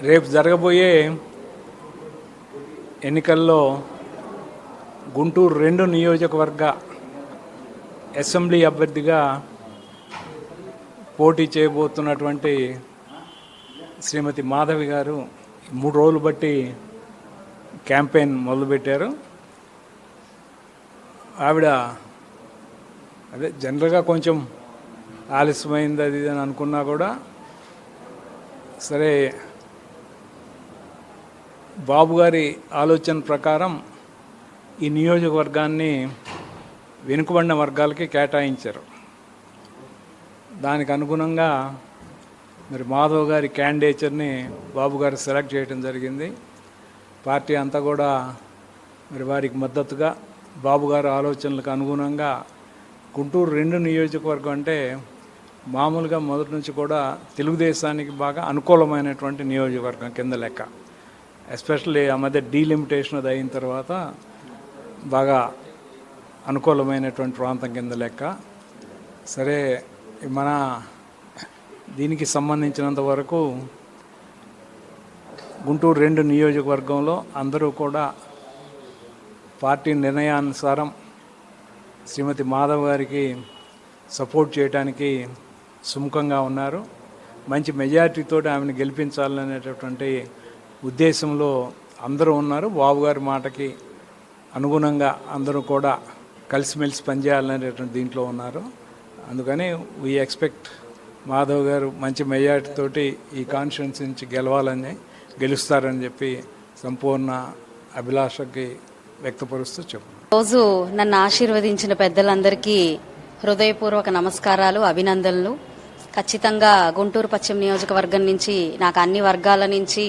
రేపు జరగబోయే ఎన్నికల్లో గుంటూరు 2 నియోజకవర్గ అసెంబ్లీ అభ్యర్థిగా పోటీ చేయబోతున్నటువంటి శ్రీమతి మాధవి గారు 3 రోజులు బట్టి క్యాంపెయిన్ మొదలుపెట్టారు. ఆవిడ జనరల్గా కొంచెం ఆలస్యమైంది అది అని అనుకున్నా కూడా సరే బాబు గారి ఆలోచన ప్రకారం ఈ నియోజకవర్గాన్ని వెనుకబడిన వర్గాలకి కేటాయించారు. దానికి అనుగుణంగా మరి మాధవ్ గారి క్యాండిడేచర్ని బాబు గారు సెలెక్ట్ చేయడం జరిగింది. పార్టీ అంతా కూడా మరి వారికి మద్దతుగా బాబు గారి ఆలోచనలకు అనుగుణంగా గుంటూరు 2 నియోజకవర్గం అంటే మామూలుగా మొదటి నుంచి కూడా తెలుగుదేశానికి బాగా అనుకూలమైనటువంటి నియోజకవర్గం కింద లెక్క. ఎస్పెషల్లీ ఆ మధ్య డీలిమిటేషన్ అది అయిన తర్వాత బాగా అనుకూలమైనటువంటి ప్రాంతం కింద లెక్క. సరే మన దీనికి సంబంధించినంత వరకు గుంటూరు 2 నియోజకవర్గంలో అందరూ కూడా పార్టీ నిర్ణయానుసారం శ్రీమతి మాధవ్ గారికి సపోర్ట్ చేయడానికి సుముఖంగా ఉన్నారు. మంచి మెజారిటీతో ఆమెను గెలిపించాలనేటటువంటి ఉద్దేశంలో అందరూ ఉన్నారు. బాబు గారి మాటకి అనుగుణంగా అందరూ కూడా కలిసిమెలిసి పనిచేయాలనేటువంటి దీంట్లో ఉన్నారు. అందుకని వీ ఎక్స్పెక్ట్ మాధవ్ గారు మంచి మెజారిటీతోటి ఈ కాన్స్టిట్యున్సీ నుంచి గెలుస్తారని చెప్పి సంపూర్ణ అభిలాషకి వ్యక్తపరుస్తూ చెప్పు. రోజు నన్ను ఆశీర్వదించిన పెద్దలందరికీ హృదయపూర్వక నమస్కారాలు, అభినందనలు. ఖచ్చితంగా గుంటూరు పశ్చిమ నియోజకవర్గం నుంచి నాకు అన్ని వర్గాల నుంచి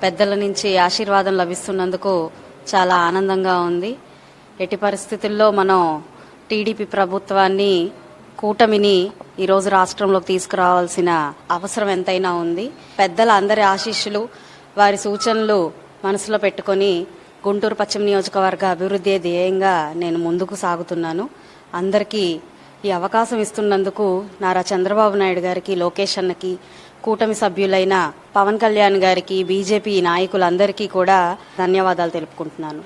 పెద్దల నుంచి ఆశీర్వాదం లభిస్తున్నందుకు చాలా ఆనందంగా ఉంది. ఎట్టి పరిస్థితుల్లో మనం టీడీపీ ప్రభుత్వాన్ని, కూటమిని ఈరోజు రాష్ట్రంలోకి తీసుకురావాల్సిన అవసరం ఎంతైనా ఉంది. పెద్దల అందరి ఆశీస్సులు, వారి సూచనలు మనసులో పెట్టుకొని గుంటూరు పశ్చిమ నియోజకవర్గ అభివృద్ధి ధ్యేయంగా నేను ముందుకు సాగుతున్నాను. అందరికీ ఈ అవకాశం ఇస్తున్నందుకు నారా చంద్రబాబు నాయుడు గారికి, లోకేష్ అన్నకి, కూటమి సభ్యులైన పవన్ కళ్యాణ్ గారికి, బీజేపీ నాయకులందరికీ కూడా ధన్యవాదాలు తెలుపుకుంటున్నాను.